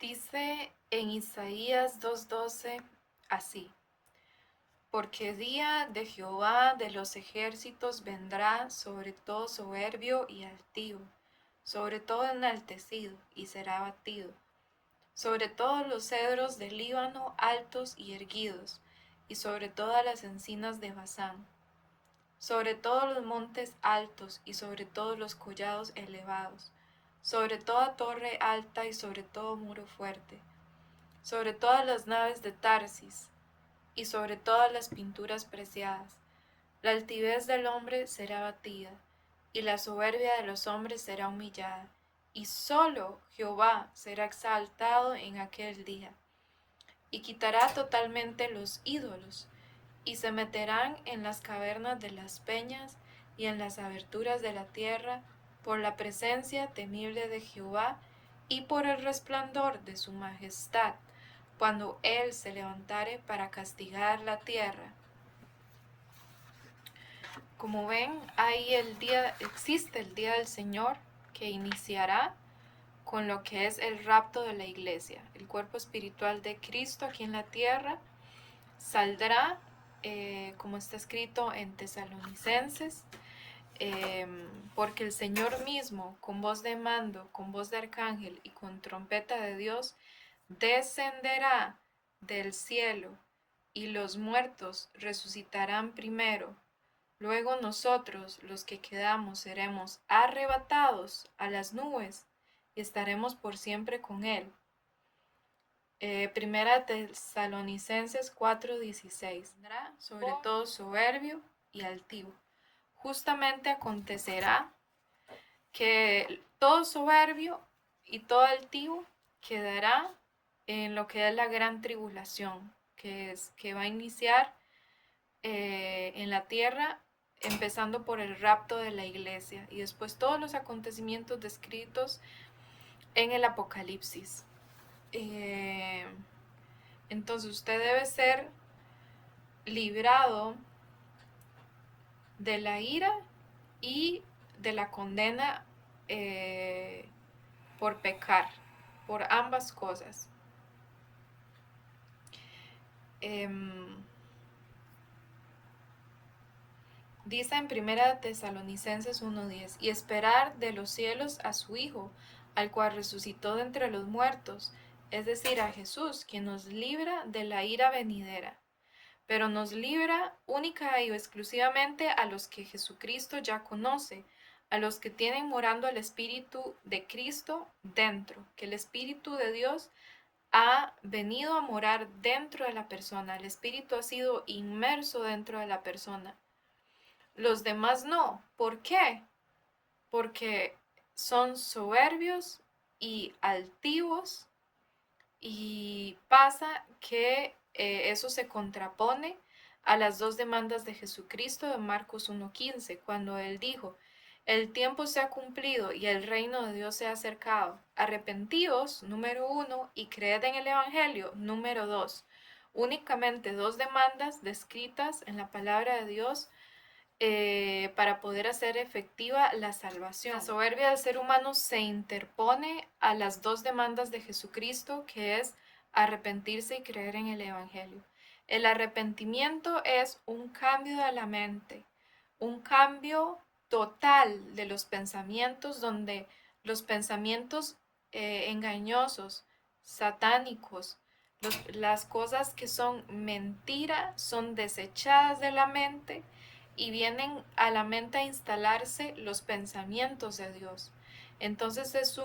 Dice en Isaías 2:12 así: porque día de Jehová de los ejércitos vendrá sobre todo soberbio y altivo, sobre todo enaltecido, y será abatido, sobre todos los cedros del Líbano altos y erguidos, y sobre todas las encinas de Basán, sobre todos los montes altos y sobre todos los collados elevados, sobre toda torre alta y sobre todo muro fuerte, sobre todas las naves de Tarsis y sobre todas las pinturas preciadas. La altivez del hombre será abatida, y la soberbia de los hombres será humillada, y solo Jehová será exaltado en aquel día, y quitará totalmente los ídolos, y se meterán en las cavernas de las peñas y en las aberturas de la tierra, por la presencia temible de Jehová y por el resplandor de su majestad, cuando él se levantare para castigar la tierra. Como ven, existe el día del Señor que iniciará con lo que es el rapto de la iglesia. El cuerpo espiritual de Cristo aquí en la tierra saldrá, como está escrito en Tesalonicenses, porque el Señor mismo, con voz de mando, con voz de arcángel y con trompeta de Dios, descenderá del cielo, y los muertos resucitarán primero. Luego nosotros, los que quedamos, seremos arrebatados a las nubes y estaremos por siempre con Él. Primera Tesalonicenses 4:16. Sobre todo soberbio y altivo. Justamente acontecerá que todo soberbio y todo altivo quedará en lo que es la gran tribulación, que va a iniciar en la tierra, empezando por el rapto de la iglesia y después todos los acontecimientos descritos en el Apocalipsis. Entonces usted debe ser librado de la ira y de la condena por pecar, por ambas cosas. Dice en 1 Tesalonicenses 1:10, y esperar de los cielos a su Hijo, al cual resucitó de entre los muertos, es decir, a Jesús, quien nos libra de la ira venidera, pero nos libra única y exclusivamente a los que Jesucristo ya conoce, a los que tienen morando el Espíritu de Cristo dentro, que el Espíritu de Dios ha venido a morar dentro de la persona, el Espíritu ha sido inmerso dentro de la persona. Los demás no. ¿Por qué? Porque son soberbios y altivos, y pasa que eso se contrapone a las dos demandas de Jesucristo de Marcos 1:15, cuando él dijo: el tiempo se ha cumplido y el reino de Dios se ha acercado. Arrepentíos, número 1, y creed en el Evangelio, número 2. Únicamente dos demandas descritas en la palabra de Dios para poder hacer efectiva la salvación. La soberbia del ser humano se interpone a las dos demandas de Jesucristo, que es arrepentirse y creer en el Evangelio. El arrepentimiento es un cambio de la mente, un cambio total de los pensamientos, donde los pensamientos engañosos, satánicos, las cosas que son mentira son desechadas de la mente, y vienen a la mente a instalarse los pensamientos de Dios. Entonces es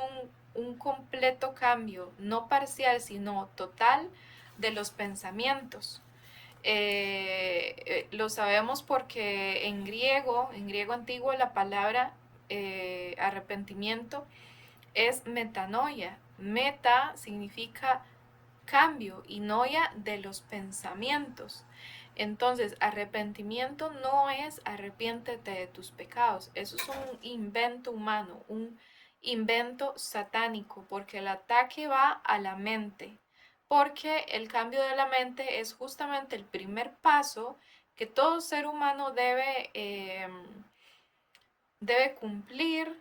un completo cambio, no parcial, sino total, de los pensamientos. Lo sabemos porque en griego antiguo, la palabra arrepentimiento es metanoia. Meta significa cambio y noia de los pensamientos. Entonces, arrepentimiento no es arrepiéntete de tus pecados. Eso es un invento humano, un invento satánico, porque el ataque va a la mente. Porque el cambio de la mente es justamente el primer paso que todo ser humano debe cumplir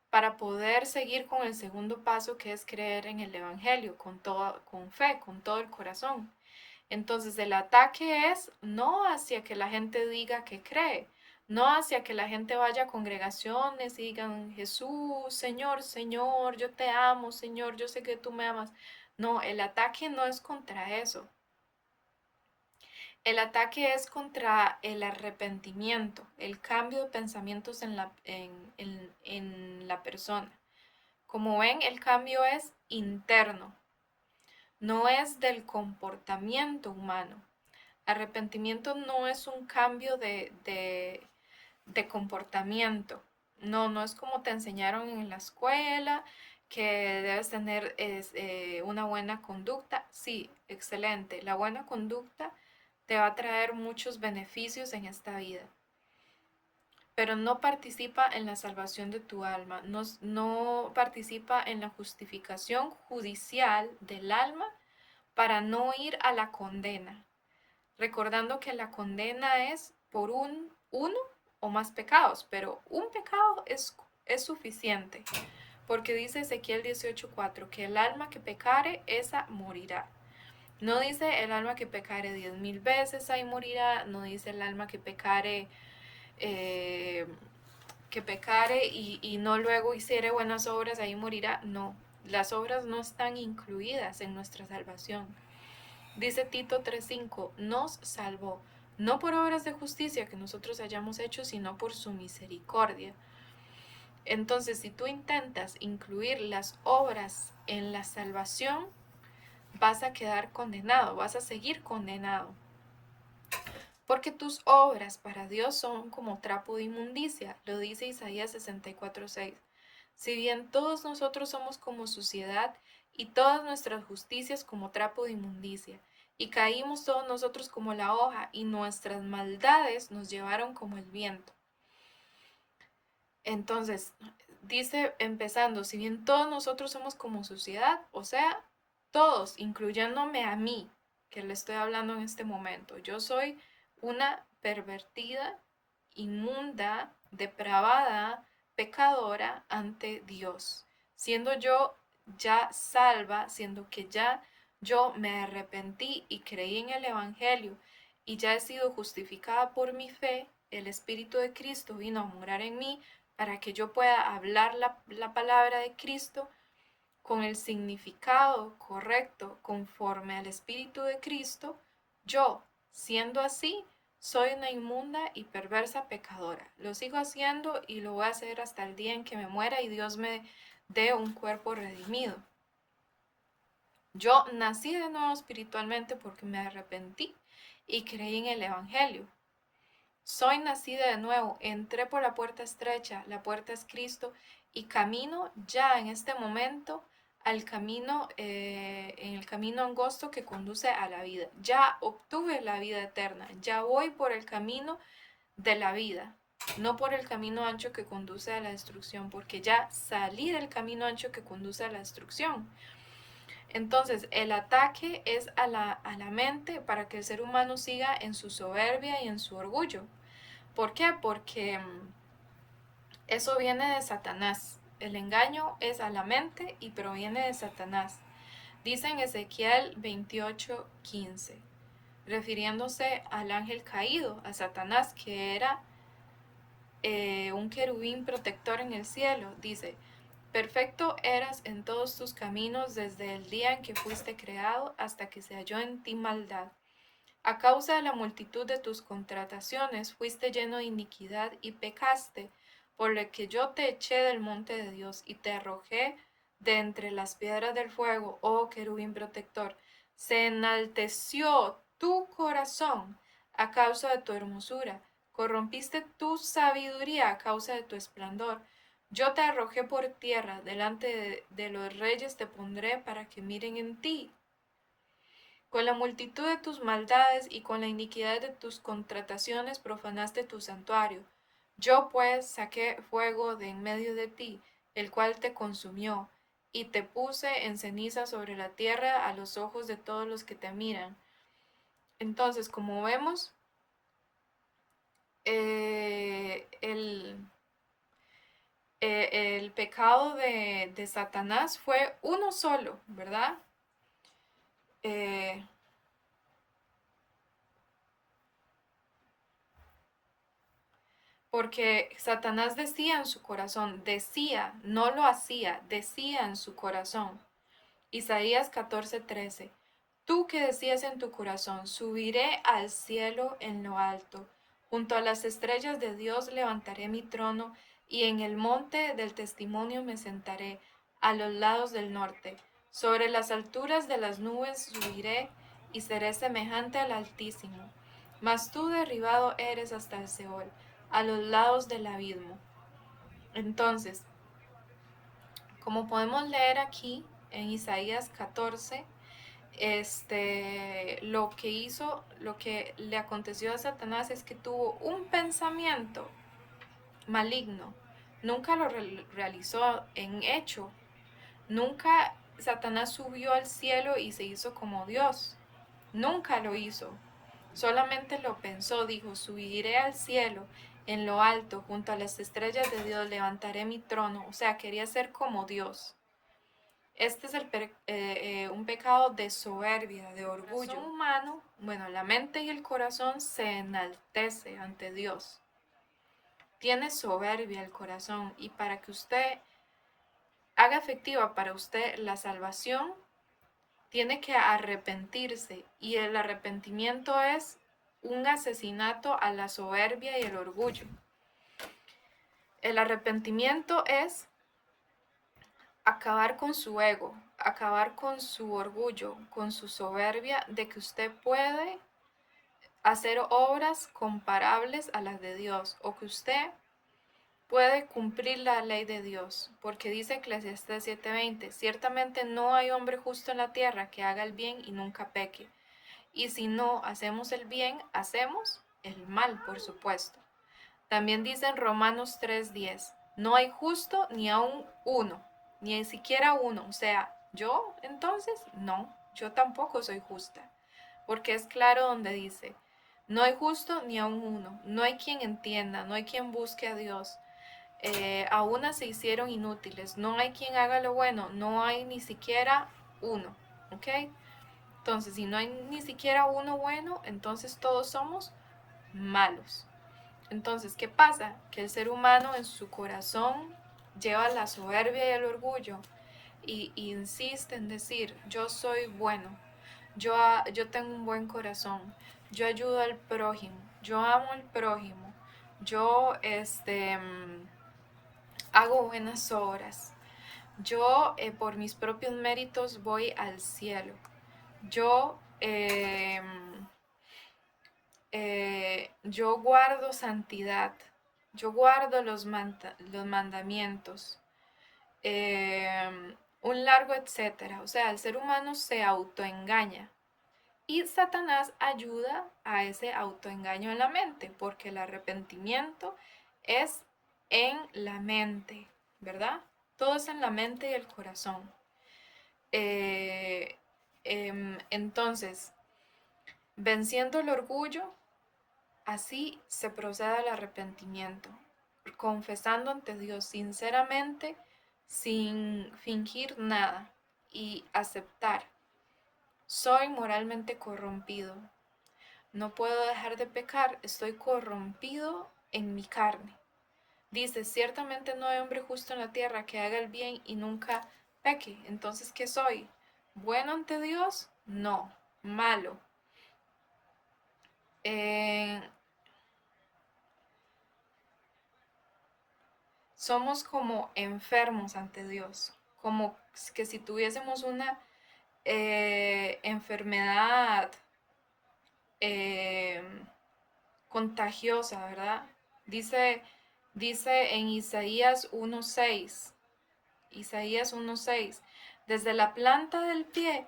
para poder seguir con el segundo paso, que es creer en el Evangelio con fe, con todo el corazón. Entonces el ataque es no hacia que la gente diga que cree, no hacia que la gente vaya a congregaciones y digan, Jesús, Señor, Señor, yo te amo, Señor, yo sé que tú me amas. No, el ataque no es contra eso. El ataque es contra el arrepentimiento, el cambio de pensamientos en la persona. Como ven, el cambio es interno, no es del comportamiento humano. Arrepentimiento no es un cambio de comportamiento. No, no es como te enseñaron en la escuela, que debes tener una buena conducta. Sí, excelente. La buena conducta te va a traer muchos beneficios en esta vida, pero no participa en la salvación de tu alma, no participa en la justificación judicial del alma para no ir a la condena, recordando que la condena es por uno o más pecados, pero un pecado es suficiente, porque dice Ezequiel 18:4 que el alma que pecare, esa morirá. No dice el alma que pecare 10,000 veces, ahí morirá. No dice el alma eh, que pecare y no luego hiciere buenas obras, ahí morirá. No, las obras no están incluidas en nuestra salvación. Dice Tito 3:5, nos salvó, no por obras de justicia que nosotros hayamos hecho, sino por su misericordia. Entonces, si tú intentas incluir las obras en la salvación, vas a quedar condenado, vas a seguir condenado. Porque tus obras para Dios son como trapo de inmundicia, lo dice Isaías 64:6. Si bien todos nosotros somos como suciedad y todas nuestras justicias como trapo de inmundicia, y caímos todos nosotros como la hoja, y nuestras maldades nos llevaron como el viento. Entonces, dice empezando, si bien todos nosotros somos como suciedad, o sea, todos, incluyéndome a mí, que le estoy hablando en este momento, yo soy una pervertida, inmunda, depravada, pecadora ante Dios, siendo yo ya salva, siendo que ya yo me arrepentí y creí en el Evangelio y ya he sido justificada por mi fe, el Espíritu de Cristo vino a morar en mí para que yo pueda hablar la palabra de Cristo con el significado correcto, conforme al Espíritu de Cristo. Yo, siendo así, soy una inmunda y perversa pecadora. Lo sigo haciendo y lo voy a hacer hasta el día en que me muera y Dios me dé un cuerpo redimido. Yo nací de nuevo espiritualmente porque me arrepentí y creí en el Evangelio. Soy nacida de nuevo, entré por la puerta estrecha, la puerta es Cristo, y camino ya en este momento al camino, en el camino angosto que conduce a la vida. Ya obtuve la vida eterna, ya voy por el camino de la vida, no por el camino ancho que conduce a la destrucción, porque ya salí del camino ancho que conduce a la destrucción. Entonces, el ataque es a la mente para que el ser humano siga en su soberbia y en su orgullo. ¿Por qué? Porque eso viene de Satanás. El engaño es a la mente y proviene de Satanás. Dice en Ezequiel 28:15, refiriéndose al ángel caído, a Satanás, que era un querubín protector en el cielo. Dice, perfecto eras en todos tus caminos desde el día en que fuiste creado hasta que se halló en ti maldad. A causa de la multitud de tus contrataciones fuiste lleno de iniquidad y pecaste, por lo que yo te eché del monte de Dios y te arrojé de entre las piedras del fuego, oh querubín protector. Se enalteció tu corazón a causa de tu hermosura, corrompiste tu sabiduría a causa de tu esplendor. Yo te arrojé por tierra, delante de los reyes te pondré para que miren en ti. Con la multitud de tus maldades y con la iniquidad de tus contrataciones profanaste tu santuario. Yo pues saqué fuego de en medio de ti, el cual te consumió, y te puse en ceniza sobre la tierra a los ojos de todos los que te miran. Entonces, como vemos, el, el pecado de Satanás fue uno solo, ¿verdad? Eh, Porque Satanás decía en su corazón, decía, no lo hacía, decía en su corazón. Isaías 14:13. Tú que decías en tu corazón, subiré al cielo en lo alto, junto a las estrellas de Dios levantaré mi trono, y en el monte del testimonio me sentaré, a los lados del norte. Sobre las alturas de las nubes subiré, y seré semejante al Altísimo. Mas tú derribado eres hasta el Seol, a los lados del abismo. Entonces, como podemos leer aquí en Isaías 14, lo que le aconteció a Satanás es que tuvo un pensamiento maligno. Nunca lo realizó en hecho. Nunca Satanás subió al cielo y se hizo como Dios. Nunca lo hizo. Solamente lo pensó, dijo, subiré al cielo, en lo alto, junto a las estrellas de Dios, levantaré mi trono. O sea, quería ser como Dios. Este es un pecado de soberbia, de orgullo. El corazón humano, bueno, la mente y el corazón se enaltece ante Dios. Tiene soberbia el corazón, y para que usted haga efectiva para usted la salvación, tiene que arrepentirse, y el arrepentimiento es un asesinato a la soberbia y el orgullo. El arrepentimiento es acabar con su ego, acabar con su orgullo, con su soberbia de que usted puede hacer obras comparables a las de Dios, o que usted puede cumplir la ley de Dios, porque dice Eclesiastés 7:20, ciertamente no hay hombre justo en la tierra que haga el bien y nunca peque, y si no hacemos el bien, hacemos el mal, por supuesto. También dice en Romanos 3:10, no hay justo ni aun uno, ni siquiera uno. O sea, yo entonces, no, yo tampoco soy justa. Porque es claro donde dice, no hay justo ni aun uno, no hay quien entienda, no hay quien busque a Dios. A unas se hicieron inútiles, no hay quien haga lo bueno, no hay ni siquiera uno. ¿Ok? Entonces, si no hay ni siquiera uno bueno, entonces todos somos malos. Entonces, ¿qué pasa? Que el ser humano en su corazón lleva la soberbia y el orgullo y insiste en decir, yo soy bueno, yo tengo un buen corazón, yo ayudo al prójimo, yo amo al prójimo, yo hago buenas obras, yo por mis propios méritos voy al cielo, yo... yo guardo santidad, yo guardo los mandamientos, un largo etcétera. O sea, el ser humano se autoengaña y Satanás ayuda a ese autoengaño en la mente, porque el arrepentimiento es en la mente, ¿verdad? Todo es en la mente y el corazón. Entonces, venciendo el orgullo, así se procede al arrepentimiento, confesando ante Dios sinceramente, sin fingir nada, y aceptar, soy moralmente corrompido, no puedo dejar de pecar, estoy corrompido en mi carne. Dice, ciertamente no hay hombre justo en la tierra que haga el bien y nunca peque. Entonces, ¿qué soy? ¿Bueno ante Dios? No, malo. Eh, Somos como enfermos ante Dios, como que si tuviésemos una enfermedad eh, contagiosa, ¿verdad? Dice, dice en Isaías 1:6, desde la planta del pie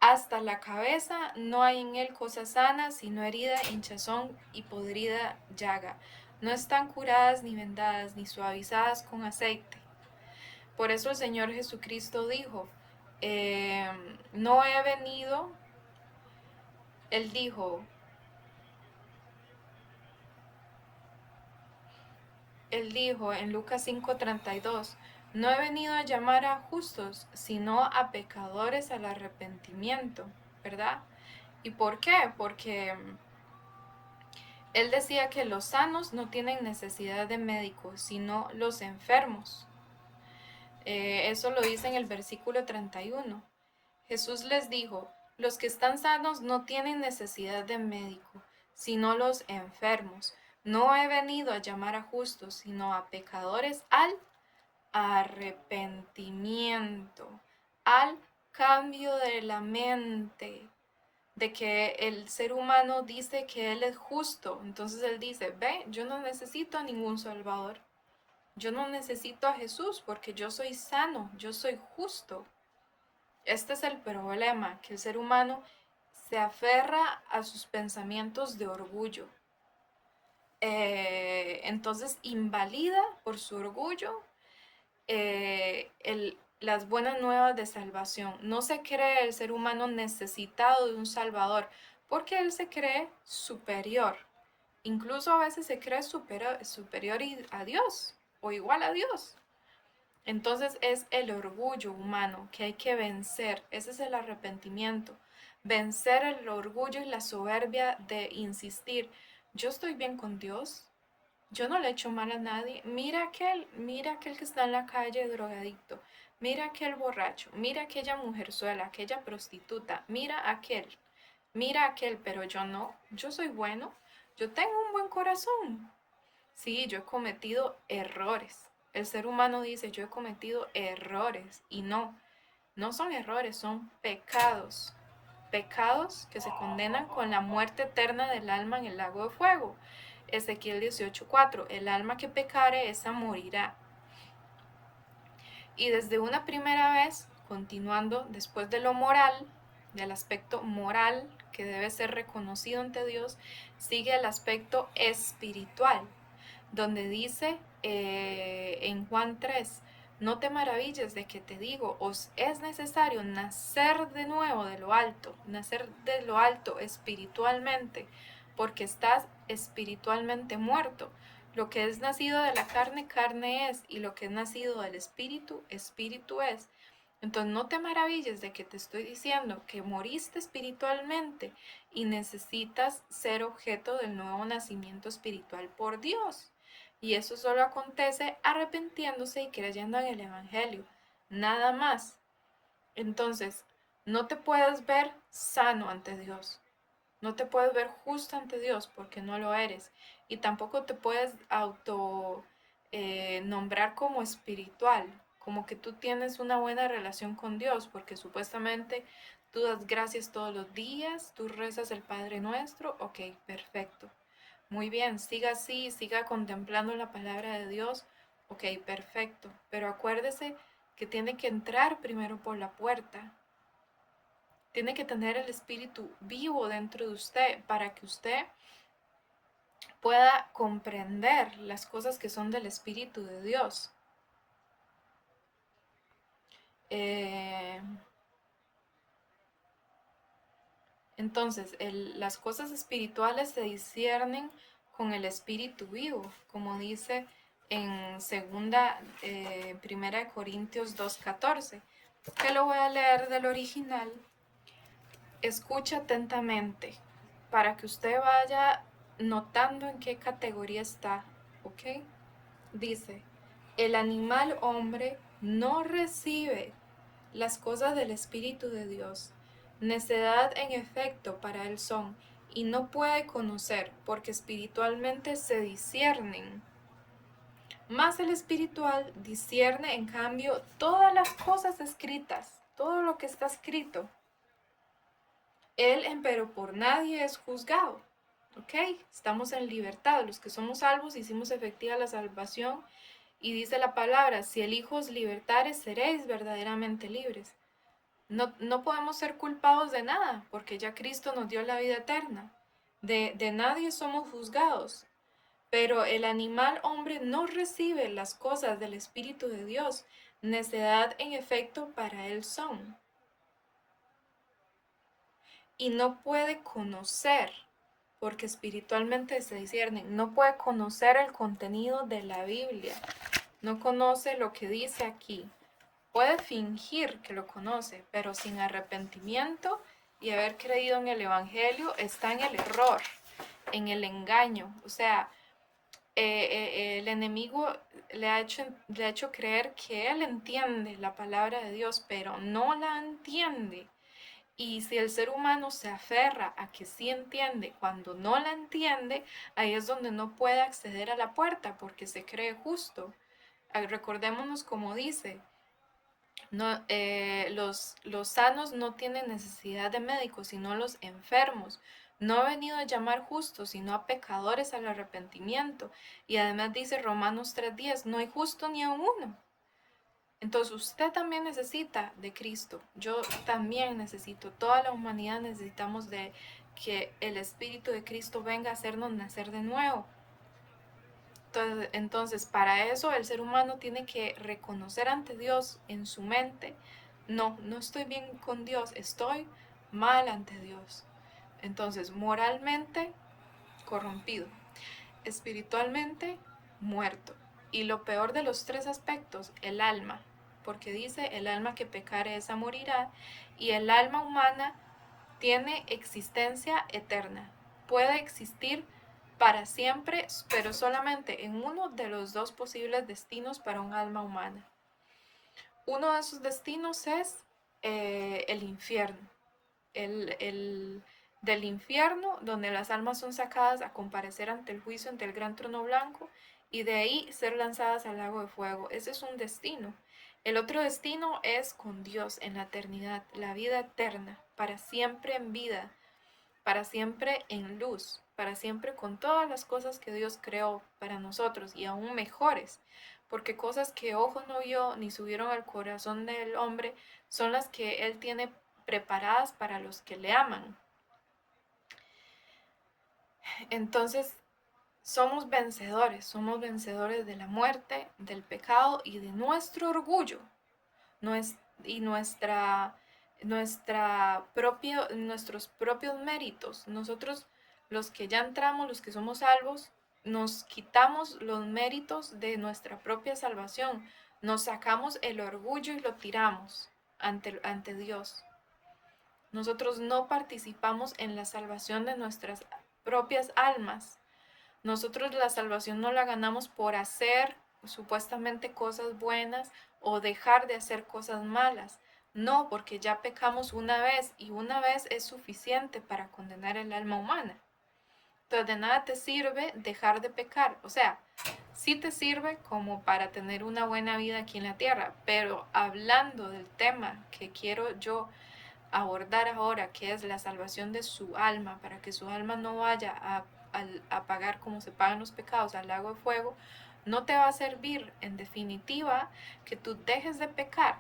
hasta la cabeza no hay en él cosa sana, sino herida, hinchazón y podrida llaga. No están curadas ni vendadas, ni suavizadas con aceite. Por eso el Señor Jesucristo dijo, no he venido, Él dijo, Él dijo en Lucas 5:32, no he venido a llamar a justos, sino a pecadores al arrepentimiento, ¿verdad? ¿Y por qué? Porque él decía que los sanos no tienen necesidad de médicos, sino los enfermos. Eso lo dice en el versículo 31. Jesús les dijo, los que están sanos no tienen necesidad de médico, sino los enfermos. No he venido a llamar a justos, sino a pecadores al arrepentimiento, al cambio de la mente, de que el ser humano dice que él es justo. Entonces él dice, ve, yo no necesito a ningún salvador. Yo no necesito a Jesús porque yo soy sano, yo soy justo. Este es el problema, que el ser humano se aferra a sus pensamientos de orgullo. Entonces invalida por su orgullo las buenas nuevas de salvación. No se cree el ser humano necesitado de un salvador porque él se cree superior. Incluso a veces se cree superior a Dios o igual a Dios. Entonces es el orgullo humano que hay que vencer. Ese es el arrepentimiento. Vencer el orgullo y la soberbia de insistir, yo estoy bien con Dios, yo no le he hecho mal a nadie. Mira aquel que está en la calle drogadicto. Mira aquel borracho. Mira aquella mujerzuela, aquella prostituta. Mira aquel, pero yo no. Yo soy bueno. Yo tengo un buen corazón. Sí, yo he cometido errores. El ser humano dice, yo he cometido errores. Y no, no son errores, son pecados. Pecados que se condenan con la muerte eterna del alma en el lago de fuego. Ezequiel 18:4, el alma que pecare, esa morirá. Y desde una primera vez, continuando después de lo moral, del aspecto moral que debe ser reconocido ante Dios, sigue el aspecto espiritual, donde dice en Juan 3, no te maravilles de que te digo, os es necesario nacer de nuevo de lo alto, nacer de lo alto espiritualmente, porque estás espiritualmente muerto. Lo que es nacido de la carne, carne es, y lo que es nacido del espíritu, espíritu es. Entonces no te maravilles de que te estoy diciendo que moriste espiritualmente y necesitas ser objeto del nuevo nacimiento espiritual por Dios. Y eso solo acontece arrepintiéndose y creyendo en el Evangelio. Nada más. Entonces, no te puedes ver sano ante Dios. No te puedes ver justo ante Dios porque no lo eres. Y tampoco te puedes auto nombrar como espiritual, como que tú tienes una buena relación con Dios, porque supuestamente tú das gracias todos los días, tú rezas el Padre Nuestro, ok, perfecto. Muy bien, siga así, siga contemplando la palabra de Dios, ok, perfecto. Pero acuérdese que tiene que entrar primero por la puerta. Tiene que tener el espíritu vivo dentro de usted para que usted pueda comprender las cosas que son del espíritu de Dios. Eh, entonces, las cosas espirituales se disciernen con el espíritu vivo, como dice en primera de Corintios 2:14, que lo voy a leer del original. Escucha atentamente para que usted vaya notando en qué categoría está, ¿ok? Dice, el animal hombre no recibe las cosas del Espíritu de Dios. Necedad en efecto para él son, y no puede conocer, porque espiritualmente se disciernen. Mas el espiritual discierne en cambio todas las cosas escritas, todo lo que está escrito. Él, empero, por nadie es juzgado. ¿Ok? Estamos en libertad. Los que somos salvos hicimos efectiva la salvación. Y dice la palabra, si el Hijo os libertare, seréis verdaderamente libres. No podemos ser culpados de nada, porque ya Cristo nos dio la vida eterna. De nadie somos juzgados. Pero el animal hombre no recibe las cosas del Espíritu de Dios. Necedad en efecto para él son. Y no puede conocer porque espiritualmente se disciernen. No puede conocer el contenido de la Biblia, no conoce lo que dice aquí. Puede fingir que lo conoce, pero sin arrepentimiento y haber creído en el Evangelio está en el error, en el engaño. O sea, el enemigo le ha hecho creer que él entiende la palabra de Dios, pero no la entiende. Y si el ser humano se aferra a que sí entiende cuando no la entiende, ahí es donde no puede acceder a la puerta porque se cree justo. Recordémonos como dice, no, los sanos no tienen necesidad de médicos, sino los enfermos. No he venido a llamar justos, sino a pecadores al arrepentimiento. Y además dice Romanos 3:10, no hay justo ni a uno. Entonces usted también necesita de Cristo. Yo también necesito. Toda la humanidad necesitamos de que el Espíritu de Cristo venga a hacernos nacer de nuevo. Entonces, para eso el ser humano tiene que reconocer ante Dios en su mente, no estoy bien con Dios, estoy mal ante Dios. Entonces, moralmente corrompido, espiritualmente muerto. Y lo peor de los tres aspectos, el alma, porque dice, el alma que pecare esa morirá, y el alma humana tiene existencia eterna, puede existir para siempre, pero solamente en uno de los dos posibles destinos para un alma humana. Uno de esos destinos es el infierno, el del infierno, donde las almas son sacadas a comparecer ante el juicio, ante el gran trono blanco, y de ahí ser lanzadas al lago de fuego. Ese es un destino. El otro destino es con Dios en la eternidad, la vida eterna, para siempre en vida, para siempre en luz, para siempre con todas las cosas que Dios creó para nosotros y aún mejores, porque cosas que ojo no vio ni subieron al corazón del hombre son las que Él tiene preparadas para los que le aman. Entonces, somos vencedores de la muerte, del pecado y de nuestro orgullo, y nuestros propios méritos. Nosotros, los que ya entramos, los que somos salvos, nos quitamos los méritos de nuestra propia salvación, nos sacamos el orgullo y lo tiramos ante Dios. Nosotros no participamos en la salvación de nuestras propias almas. Nosotros la salvación no la ganamos por hacer supuestamente cosas buenas o dejar de hacer cosas malas. No, porque ya pecamos una vez y una vez es suficiente para condenar el alma humana. Entonces de nada te sirve dejar de pecar. O sea, sí te sirve como para tener una buena vida aquí en la tierra, pero hablando del tema que quiero yo abordar ahora, que es la salvación de su alma, para que su alma no vaya a pagar como se pagan los pecados al lago de fuego, no te va a servir en definitiva que tú dejes de pecar,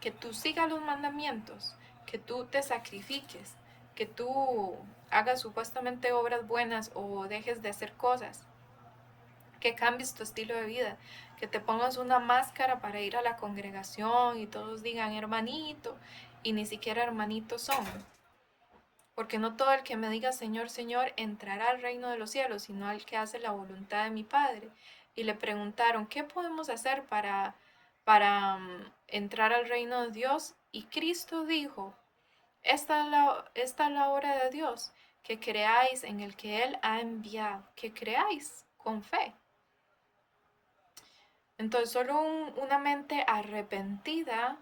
que tú sigas los mandamientos, que tú te sacrifiques, que tú hagas supuestamente obras buenas o dejes de hacer cosas, que cambies tu estilo de vida, que te pongas una máscara para ir a la congregación y todos digan hermanito y ni siquiera hermanitos son. Porque no todo el que me diga Señor, Señor entrará al reino de los cielos, sino el que hace la voluntad de mi Padre. Y le preguntaron, ¿qué podemos hacer para entrar al reino de Dios? Y Cristo dijo, esta es la obra de Dios, que creáis en el que Él ha enviado, que creáis con fe. Entonces solo una mente arrepentida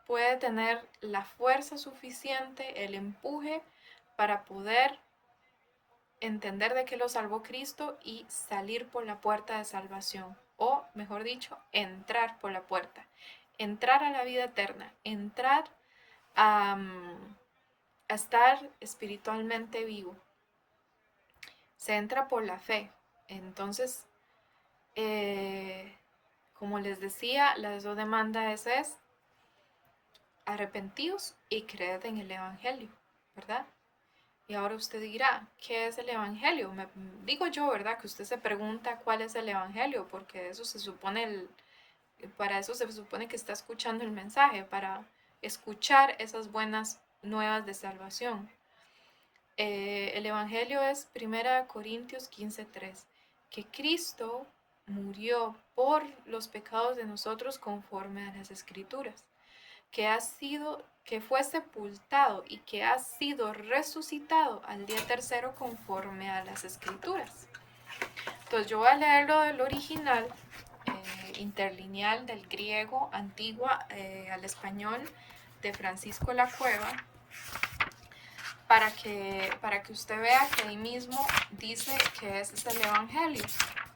puede tener la fuerza suficiente, el empuje para poder entender de qué lo salvó Cristo y salir por la puerta de salvación, o mejor dicho, entrar por la puerta, entrar a la vida eterna, entrar a, a estar espiritualmente vivo. Se entra por la fe. Entonces, como les decía, las dos demandas es arrepentidos y creed en el Evangelio, ¿verdad? Y ahora usted dirá, ¿qué es el Evangelio? Digo yo, ¿verdad? Que usted se pregunta cuál es el Evangelio, porque eso se supone, para eso se supone que está escuchando el mensaje, para escuchar esas buenas nuevas de salvación. El Evangelio es 1 Corintios 15:3, que Cristo murió por los pecados de nosotros conforme a las Escrituras, que fue sepultado y que ha sido resucitado al día tercero conforme a las Escrituras. Entonces yo voy a leerlo del original, interlineal del griego antigua al español de Francisco La Cueva, para que usted vea que ahí mismo dice que ese es el Evangelio,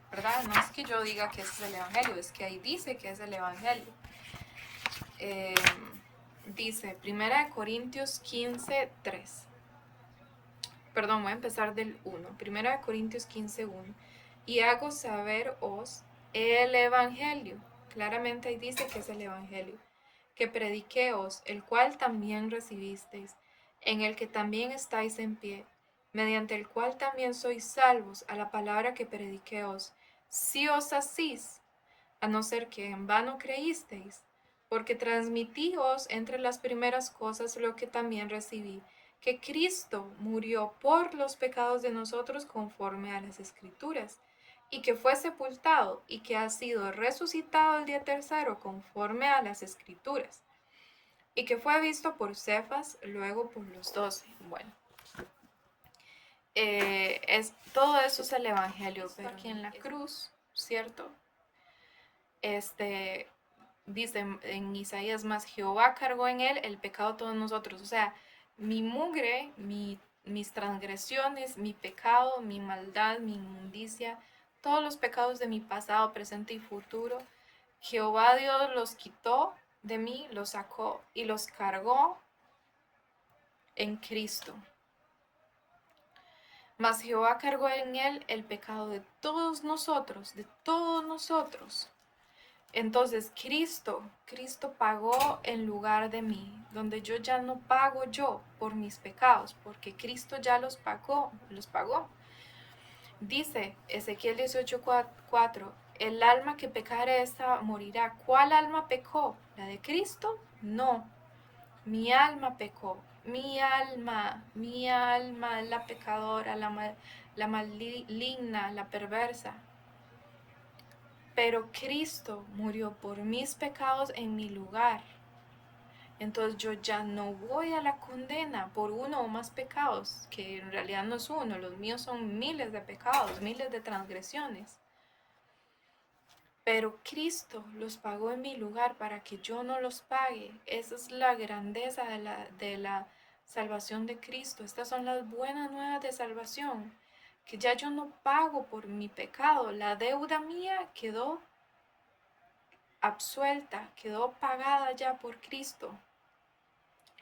¿verdad? No es que yo diga que ese es el Evangelio, es que ahí dice que es el Evangelio. Dice 1 Corintios 15:3. Perdón, voy a empezar del 1. 1 Corintios 15:1. Y hago saberos el Evangelio. Claramente ahí dice que es el Evangelio. Que prediqueos, el cual también recibisteis, en el que también estáis en pie, mediante el cual también sois salvos a la palabra que prediqueos, si os asís, a no ser que en vano creísteis, porque transmitíos entre las primeras cosas lo que también recibí, que Cristo murió por los pecados de nosotros conforme a las Escrituras, y que fue sepultado, y que ha sido resucitado el día tercero conforme a las Escrituras, y que fue visto por Cefas, luego por los 12. Bueno, todo eso es el Evangelio, pero aquí en la cruz, ¿cierto? Dice en Isaías, más Jehová cargó en él el pecado de todos nosotros. O sea, mi mugre, mis transgresiones, mi pecado, mi maldad, mi inmundicia, todos los pecados de mi pasado, presente y futuro, Jehová Dios los quitó de mí, los sacó y los cargó en Cristo. Mas Jehová cargó en él el pecado de todos nosotros, de todos nosotros. Entonces Cristo pagó en lugar de mí, donde yo ya no pago yo por mis pecados, porque Cristo ya los pagó. Dice Ezequiel 18:4, el alma que pecare esta morirá. ¿Cuál alma pecó? ¿La de Cristo? No, mi alma pecó. Mi alma, la pecadora, la maligna, la perversa. Pero Cristo murió por mis pecados en mi lugar. Entonces yo ya no voy a la condena por uno o más pecados, que en realidad no es uno, los míos son miles de pecados, miles de transgresiones. Pero Cristo los pagó en mi lugar para que yo no los pague. Esa es la grandeza de la salvación de Cristo. Estas son las buenas nuevas de salvación, que ya yo no pago por mi pecado. La deuda mía quedó absuelta, quedó pagada ya por Cristo.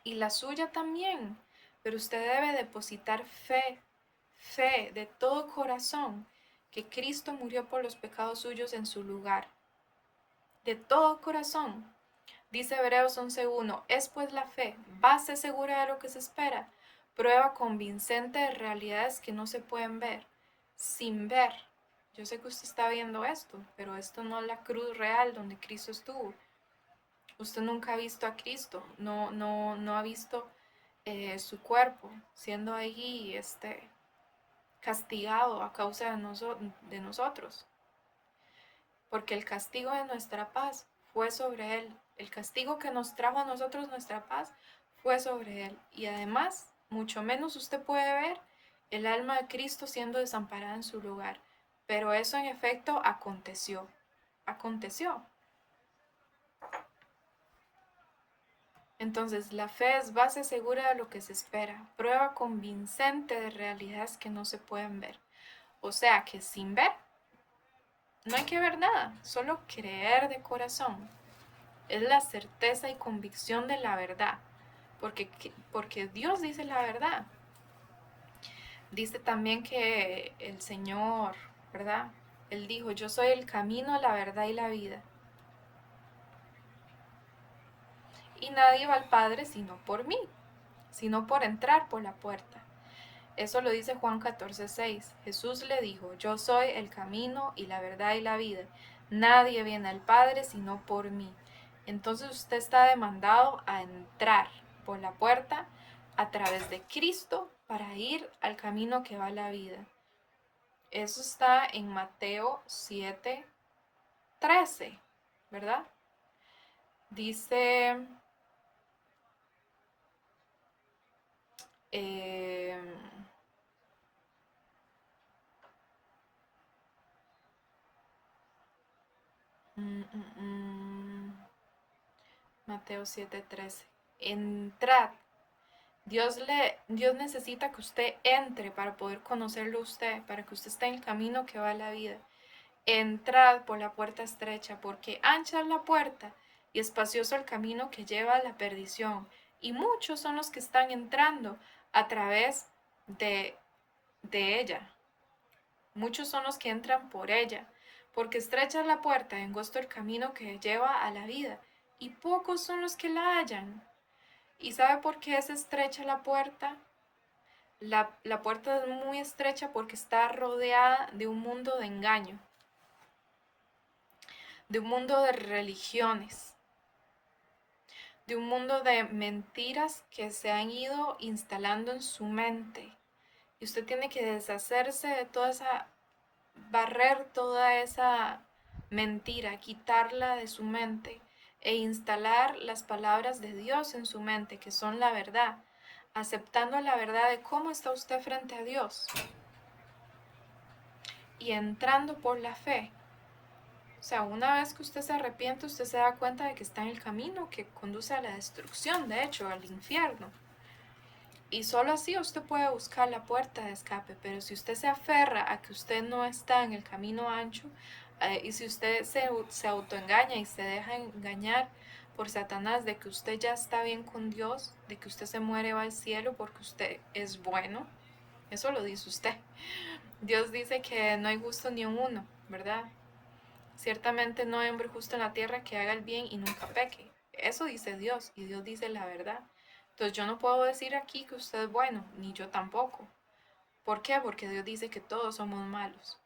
Y la suya también. Pero usted debe depositar fe de todo corazón, que Cristo murió por los pecados suyos en su lugar. De todo corazón. Dice Hebreos 11:1, es pues la fe, base segura de lo que se espera, prueba convincente de realidades que no se pueden ver, sin ver. Yo sé que usted está viendo esto, pero esto no es la cruz real donde Cristo estuvo. Usted nunca ha visto a Cristo, no ha visto su cuerpo siendo ahí castigado a causa de nosotros. Porque el castigo de nuestra paz fue sobre él. El castigo que nos trajo a nosotros nuestra paz fue sobre él. Y además, mucho menos usted puede ver el alma de Cristo siendo desamparada en su lugar. Pero eso en efecto aconteció. Aconteció. Entonces, la fe es base segura de lo que se espera, prueba convincente de realidades que no se pueden ver. O sea que sin ver, no hay que ver nada, solo creer de corazón. Es la certeza y convicción de la verdad, porque Dios dice la verdad. Dice también que el Señor, ¿verdad? Él dijo, yo soy el camino, la verdad y la vida. Y nadie va al Padre sino por mí, sino por entrar por la puerta. Eso lo dice Juan 14:6. Jesús le dijo, yo soy el camino y la verdad y la vida. Nadie viene al Padre sino por mí. Entonces usted está demandado a entrar por la puerta a través de Cristo para ir al camino que va a la vida. Eso está en Mateo 7:13, ¿verdad? Dice, eh, mm, mm, mm, Mateo 7:13. Entrad. Dios necesita que usted entre para poder conocerlo a usted, para que usted esté en el camino que va a la vida. Entrad por la puerta estrecha, porque ancha es la puerta y espacioso el camino que lleva a la perdición, y muchos son los que están entrando a través de, de ella. Muchos son los que entran por ella, porque estrecha es la puerta y angosto el camino que lleva a la vida, y pocos son los que la hallan. ¿Y sabe por qué es estrecha la puerta? La puerta es muy estrecha porque está rodeada de un mundo de engaño, de un mundo de religiones, de un mundo de mentiras que se han ido instalando en su mente. Y usted tiene que deshacerse de toda esa, barrer toda esa mentira, quitarla de su mente e instalar las palabras de Dios en su mente, que son la verdad, aceptando la verdad de cómo está usted frente a Dios y entrando por la fe. O sea, una vez que usted se arrepiente, usted se da cuenta de que está en el camino que conduce a la destrucción, de hecho, al infierno. Y solo así usted puede buscar la puerta de escape, pero si usted se aferra a que usted no está en el camino ancho, y si usted se autoengaña y se deja engañar por Satanás de que usted ya está bien con Dios, de que usted se muere y va al cielo porque usted es bueno, eso lo dice usted. Dios dice que no hay gusto ni en uno, ¿verdad? Ciertamente no hay hombre justo en la tierra que haga el bien y nunca peque. Eso dice Dios, y Dios dice la verdad. Entonces yo no puedo decir aquí que usted es bueno, ni yo tampoco. ¿Por qué? Porque Dios dice que todos somos malos.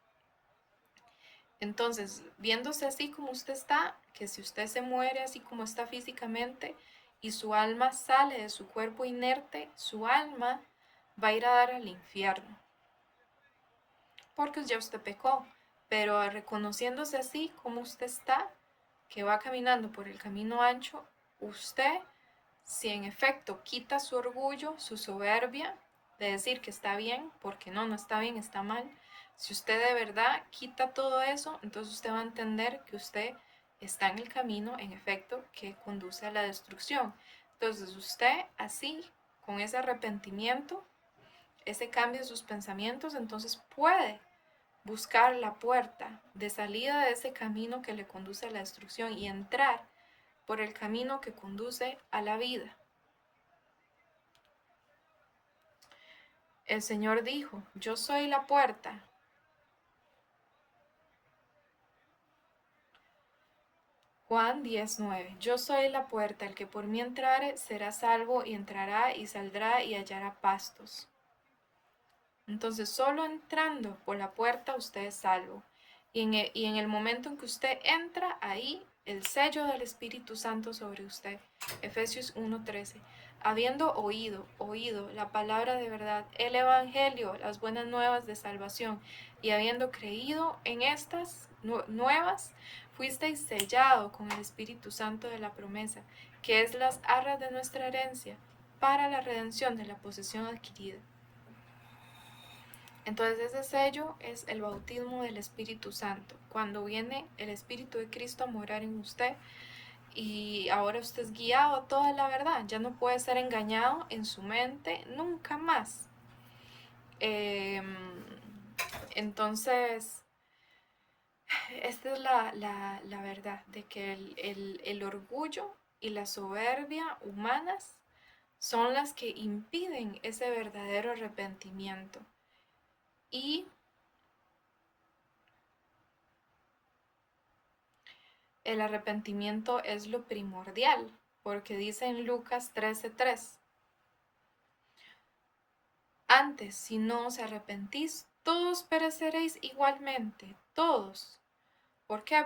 Entonces, viéndose así como usted está, que si usted se muere así como está físicamente y su alma sale de su cuerpo inerte, su alma va a ir a dar al infierno. Porque ya usted pecó. Pero reconociéndose así como usted está, que va caminando por el camino ancho, usted, si en efecto quita su orgullo, su soberbia, de decir que está bien, porque no está bien, está mal, si usted de verdad quita todo eso, entonces usted va a entender que usted está en el camino, en efecto, que conduce a la destrucción. Entonces usted así, con ese arrepentimiento, ese cambio de sus pensamientos, entonces puede buscar la puerta de salida de ese camino que le conduce a la destrucción y entrar por el camino que conduce a la vida. El Señor dijo, yo soy la puerta. Juan 10:9. Yo soy la puerta, el que por mí entrare será salvo y entrará y saldrá y hallará pastos. Entonces, solo entrando por la puerta usted es salvo. Y en el momento en que usted entra, ahí el sello del Espíritu Santo sobre usted. Efesios 1:13. Habiendo oído la palabra de verdad, el Evangelio, las buenas nuevas de salvación, y habiendo creído en estas nuevas, fuisteis sellado con el Espíritu Santo de la promesa, que es las arras de nuestra herencia, para la redención de la posesión adquirida. Entonces ese sello es el bautismo del Espíritu Santo, cuando viene el Espíritu de Cristo a morar en usted y ahora usted es guiado a toda la verdad, ya no puede ser engañado en su mente nunca más. Entonces, esta es la verdad, de que el orgullo y la soberbia humanas son las que impiden ese verdadero arrepentimiento. Y el arrepentimiento es lo primordial, porque dice en Lucas 13:3, antes, si no os arrepentís, todos pereceréis igualmente, todos. ¿Por qué?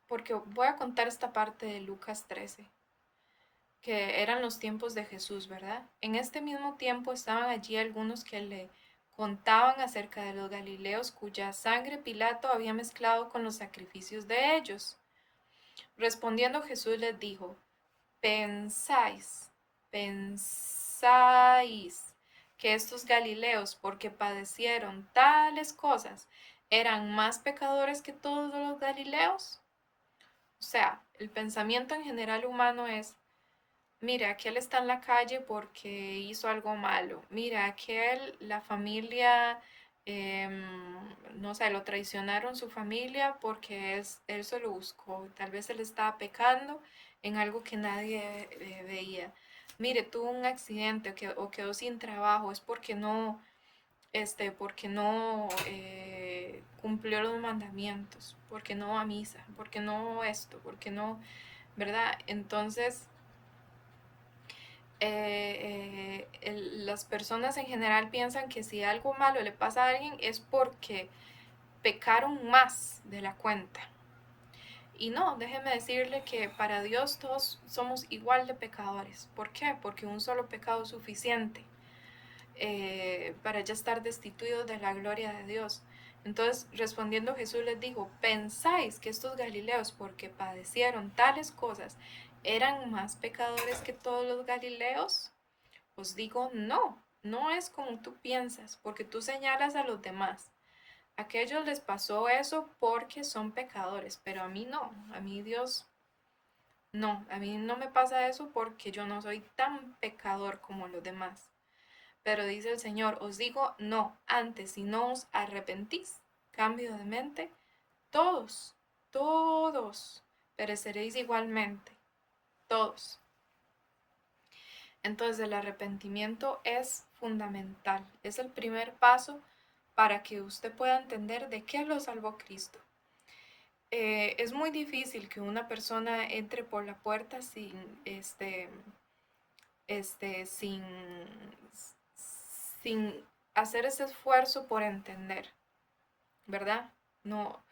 Porque voy a contar esta parte de Lucas 13, que eran los tiempos de Jesús, ¿verdad? En este mismo tiempo estaban allí algunos que le contaban acerca de los Galileos cuya sangre Pilato había mezclado con los sacrificios de ellos. Respondiendo Jesús les dijo: pensáis que estos Galileos, porque padecieron tales cosas, eran más pecadores que todos los Galileos? O sea, el pensamiento en general humano es: mira, aquel está en la calle porque hizo algo malo. Mira, aquel, la familia, no sé, lo traicionaron su familia porque él se lo buscó. Tal vez él estaba pecando en algo que nadie veía. Mire, tuvo un accidente o quedó sin trabajo. Es porque no cumplió los mandamientos, porque no va a misa, porque no esto, porque no, ¿verdad? Entonces las personas en general piensan que si algo malo le pasa a alguien es porque pecaron más de la cuenta. Y no, déjeme decirle que para Dios todos somos igual de pecadores. ¿Por qué? Porque un solo pecado es suficiente para ya estar destituidos de la gloria de Dios. Entonces, respondiendo Jesús les dijo: ¿pensáis que estos Galileos, porque padecieron tales cosas, eran más pecadores que todos los Galileos? Os digo, no, no es como tú piensas, porque tú señalas a los demás. A aquellos les pasó eso porque son pecadores, pero a mí no, a mí Dios, no, a mí no me pasa eso porque yo no soy tan pecador como los demás. Pero dice el Señor: os digo, no, antes, si no os arrepentís, cambio de mente, todos, todos pereceréis igualmente, todos. Entonces el arrepentimiento es fundamental, es el primer paso para que usted pueda entender de qué lo salvó Cristo. Es muy difícil que una persona entre por la puerta sin, sin hacer ese esfuerzo por entender, ¿verdad? No,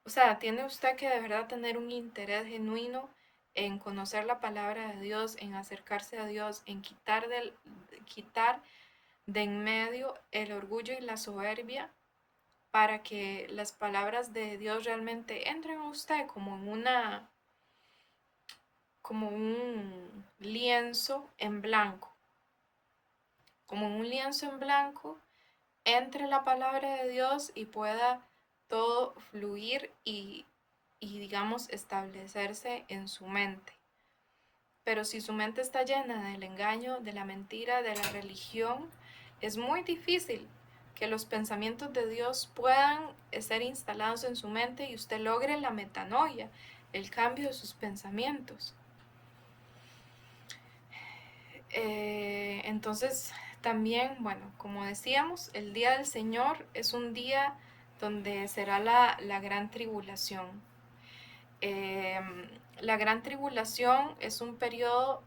o sea, tiene usted que de verdad tener un interés genuino en conocer la palabra de Dios, en acercarse a Dios, en quitar de en medio el orgullo y la soberbia, para que las palabras de Dios realmente entren a usted como un lienzo en blanco, como un lienzo en blanco, entre la palabra de Dios y pueda todo fluir y digamos establecerse en su mente. Pero si su mente está llena del engaño, de la mentira, de la religión, es muy difícil que los pensamientos de Dios puedan ser instalados en su mente y usted logre la metanoia, el cambio de sus pensamientos. Entonces, también, bueno, como decíamos, el día del Señor es un día donde será la gran tribulación. La gran tribulación es un periodo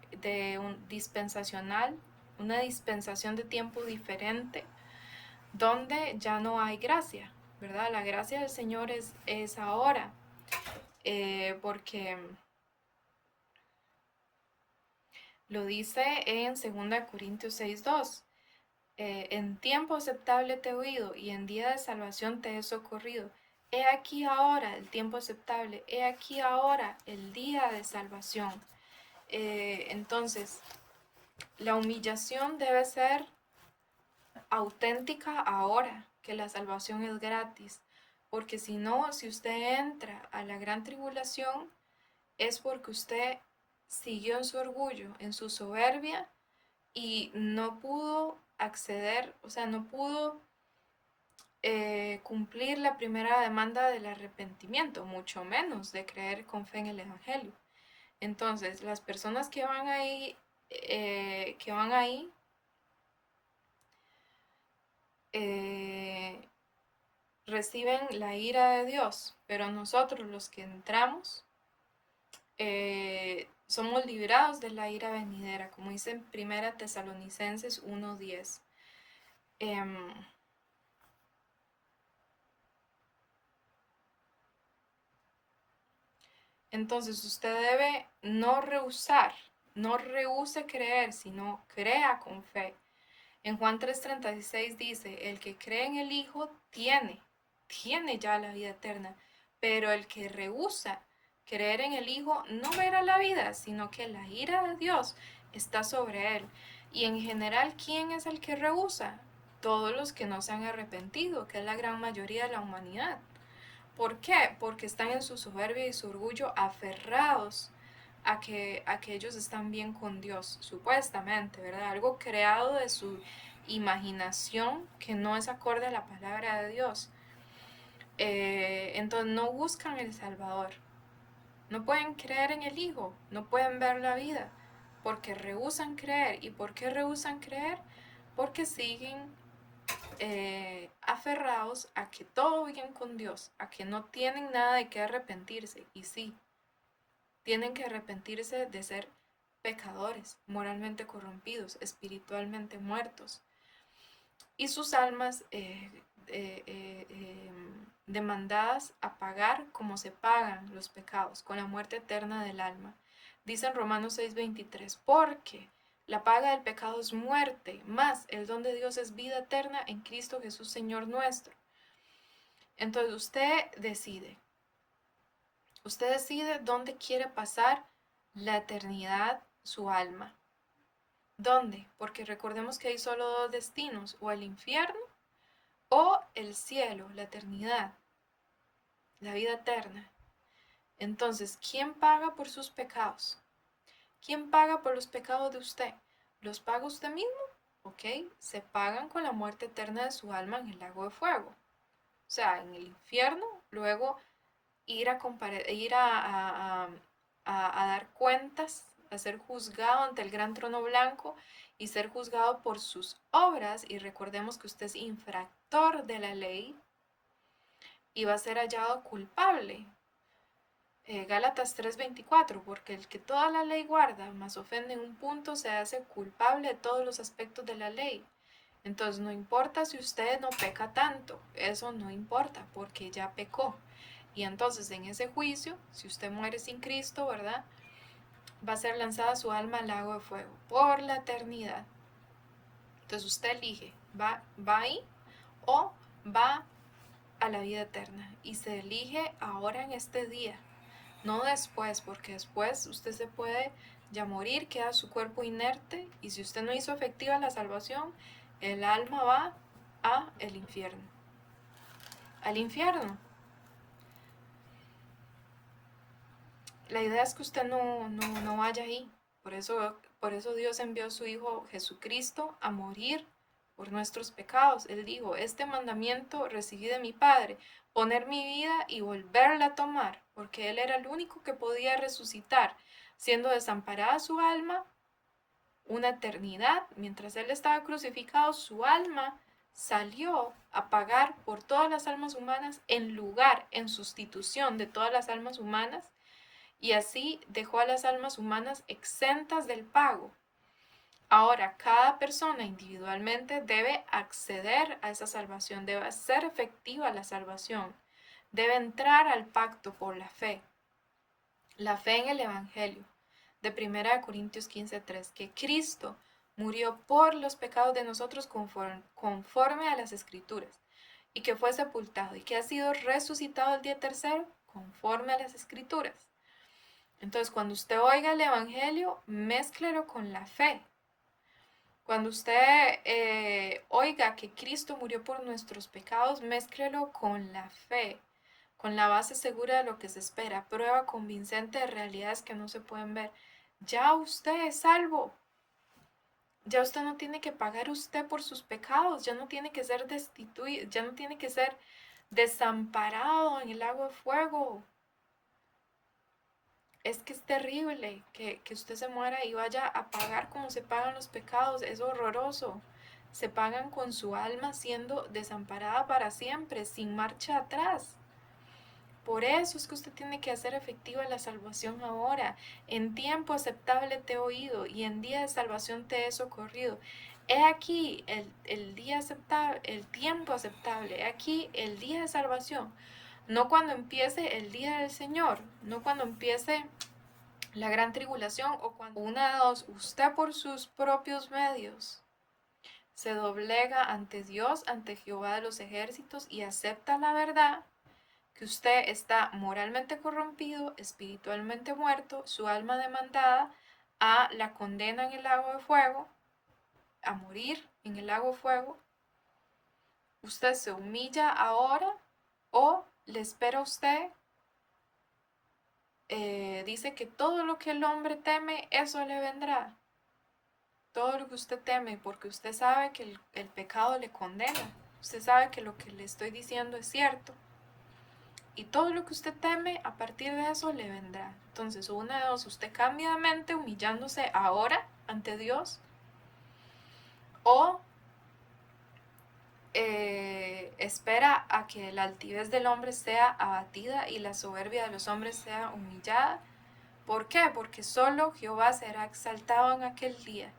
dispensacional, una dispensación de tiempo diferente, donde ya no hay gracia, ¿verdad? La gracia del Señor es ahora, porque lo dice en 2 Corintios 6:2. En tiempo aceptable te he oído y en día de salvación te he socorrido. He aquí ahora el tiempo aceptable, he aquí ahora el día de salvación. Entonces, la humillación debe ser auténtica ahora, que la salvación es gratis, porque si no, si usted entra a la gran tribulación, es porque usted siguió en su orgullo, en su soberbia, y no pudo acceder, o sea, no pudo cumplir la primera demanda del arrepentimiento, mucho menos de creer con fe en el Evangelio. Entonces, las personas que van ahí eh, reciben la ira de Dios, pero nosotros los que entramos somos librados de la ira venidera, como dice en 1 Tesalonicenses 1:10. Entonces usted debe no rehusar no rehúse creer, sino crea con fe. En Juan 3:36 dice, el que cree en el Hijo tiene ya la vida eterna, pero el que rehúsa creer en el Hijo no verá la vida, sino que la ira de Dios está sobre él. Y en general, ¿quién es el que rehúsa? Todos los que no se han arrepentido, que es la gran mayoría de la humanidad. ¿Por qué? Porque están en su soberbia y su orgullo aferrados a que ellos están bien con Dios, supuestamente, ¿verdad? Algo creado de su imaginación que no es acorde a la palabra de Dios. Entonces no buscan el Salvador, no pueden creer en el Hijo, no pueden ver la vida, porque rehúsan creer. ¿Y por qué rehúsan creer? Porque siguen aferrados a que todo bien con Dios, a que no tienen nada de qué arrepentirse. Y sí, tienen que arrepentirse de ser pecadores, moralmente corrompidos, espiritualmente muertos. Y sus almas demandadas a pagar como se pagan los pecados, con la muerte eterna del alma. Dice en Romanos 6:23, porque la paga del pecado es muerte, más el don de Dios es vida eterna en Cristo Jesús Señor nuestro. Entonces usted decide dónde quiere pasar la eternidad, su alma. ¿Dónde? Porque recordemos que hay solo dos destinos, o el infierno o el cielo, la eternidad, la vida eterna. Entonces, ¿quién paga por sus pecados? ¿Quién paga por los pecados de usted? ¿Los paga usted mismo? ¿Ok? Se pagan con la muerte eterna de su alma en el lago de fuego. O sea, en el infierno, luego ir a dar cuentas, a ser juzgado ante el gran trono blanco y ser juzgado por sus obras. Y recordemos que usted es infractor de la ley y va a ser hallado culpable. Gálatas 3:24, porque el que toda la ley guarda, mas ofende en un punto, se hace culpable de todos los aspectos de la ley. Entonces no importa si usted no peca tanto, eso no importa, porque ya pecó. Y entonces en ese juicio, si usted muere sin Cristo, ¿verdad? Va a ser lanzada su alma al lago de fuego por la eternidad. Entonces usted elige, va ahí o va a la vida eterna. Y se elige ahora en este día, no después, porque después usted se puede ya morir, queda su cuerpo inerte, y si usted no hizo efectiva la salvación, el alma va a el infierno. Al infierno. La idea es que usted no vaya ahí. Por eso Dios envió a su Hijo Jesucristo a morir por nuestros pecados. Él dijo, este mandamiento recibí de mi Padre, poner mi vida y volverla a tomar, porque Él era el único que podía resucitar, siendo desamparada su alma una eternidad. Mientras Él estaba crucificado, su alma salió a pagar por todas las almas humanas en sustitución de todas las almas humanas, y así dejó a las almas humanas exentas del pago. Ahora, cada persona individualmente debe acceder a esa salvación, debe ser efectiva la salvación, debe entrar al pacto por la fe en el Evangelio de 1 Corintios 15:3, que Cristo murió por los pecados de nosotros conforme a las Escrituras, y que fue sepultado y que ha sido resucitado el día tercero conforme a las Escrituras. Entonces, cuando usted oiga el Evangelio, mézclelo con la fe. Cuando usted oiga que Cristo murió por nuestros pecados, mézclelo con la fe, con la base segura de lo que se espera, prueba convincente de realidades que no se pueden ver. Ya usted es salvo. Ya usted no tiene que pagar usted por sus pecados, ya no tiene que ser destituido, ya no tiene que ser desamparado en el lago de fuego. Es que es terrible que usted se muera y vaya a pagar como se pagan los pecados. Es horroroso. Se pagan con su alma siendo desamparada para siempre, sin marcha atrás. Por eso es que usted tiene que hacer efectiva la salvación ahora. En tiempo aceptable te he oído y en día de salvación te he socorrido. He aquí el día aceptable, el tiempo aceptable. He aquí el día de salvación. No cuando empiece el día del Señor, no cuando empiece la gran tribulación o cuando una de dos, usted por sus propios medios se doblega ante Dios, ante Jehová de los ejércitos y acepta la verdad, que usted está moralmente corrompido, espiritualmente muerto, su alma demandada a la condena en el lago de fuego, a morir en el lago de fuego. Usted se humilla ahora o le espera a usted. Dice que todo lo que el hombre teme, eso le vendrá. Todo lo que usted teme, porque usted sabe que el pecado le condena. Usted sabe que lo que le estoy diciendo es cierto. Y todo lo que usted teme, a partir de eso le vendrá. Entonces, una de dos, usted cambia de mente humillándose ahora ante Dios, o espera a que la altivez del hombre sea abatida y la soberbia de los hombres sea humillada. ¿Por qué? Porque solo Jehová será exaltado en aquel día.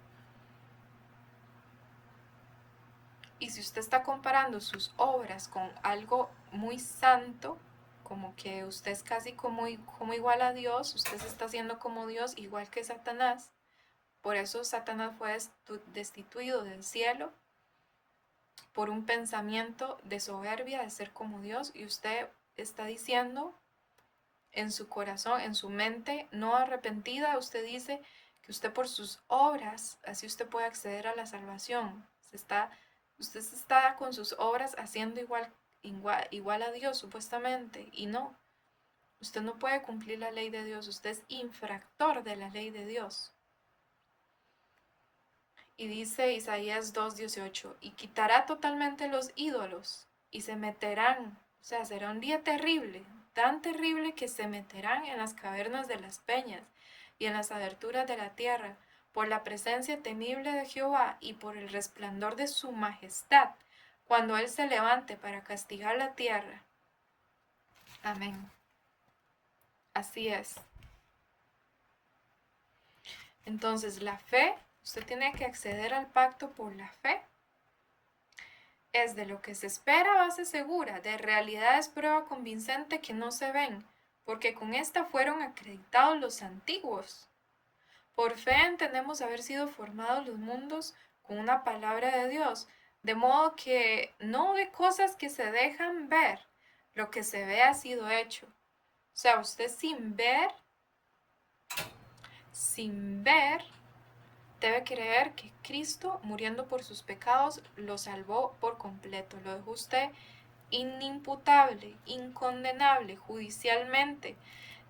Y si usted está comparando sus obras con algo muy santo, como que usted es casi como igual a Dios, usted se está haciendo como Dios, igual que Satanás. Por eso Satanás fue destituido del cielo por un pensamiento de soberbia, de ser como Dios, y usted está diciendo en su corazón, en su mente no arrepentida, usted dice que usted por sus obras, así usted puede acceder a la salvación. Usted se está con sus obras haciendo igual a Dios, supuestamente, y no. Usted no puede cumplir la ley de Dios, usted es infractor de la ley de Dios. Y dice Isaías 2:18, y quitará totalmente los ídolos, y se meterán, o sea, será un día terrible, tan terrible que se meterán en las cavernas de las peñas y en las aberturas de la tierra, por la presencia temible de Jehová y por el resplandor de su majestad, cuando Él se levante para castigar la tierra. Amén. Así es. Entonces, la fe, usted tiene que acceder al pacto por la fe. Es de lo que se espera base segura, de realidades prueba convincente que no se ven, porque con esta fueron acreditados los antiguos. Por fe entendemos haber sido formados los mundos con una palabra de Dios, de modo que no de cosas que se dejan ver, lo que se ve ha sido hecho. O sea, usted sin ver, debe creer que Cristo, muriendo por sus pecados, lo salvó por completo, lo dejó usted inimputable, incondenable judicialmente.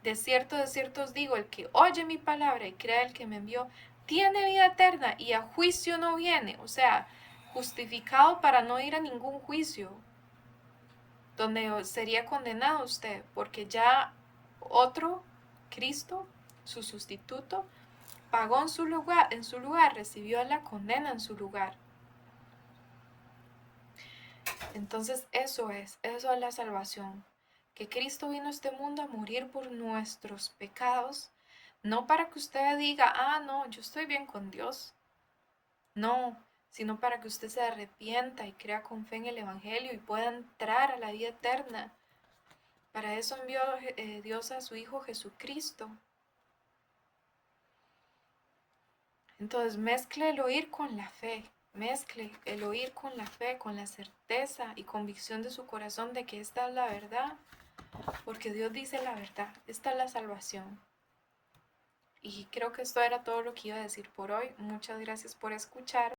De cierto os digo, el que oye mi palabra y crea el que me envió, tiene vida eterna y a juicio no viene, o sea, justificado para no ir a ningún juicio, donde sería condenado usted, porque ya otro, Cristo, su sustituto, pagó en su lugar, recibió la condena en su lugar. Entonces eso es la salvación, que Cristo vino a este mundo a morir por nuestros pecados, no para que usted diga, ah, no, yo estoy bien con Dios, no, sino para que usted se arrepienta y crea con fe en el Evangelio y pueda entrar a la vida eterna. Para eso envió Dios a su Hijo Jesucristo. Entonces mezcle el oír con la fe, mezcle el oír con la fe, con la certeza y convicción de su corazón de que esta es la verdad, porque Dios dice la verdad, esta es la salvación. Y creo que esto era todo lo que iba a decir por hoy. Muchas gracias por escuchar.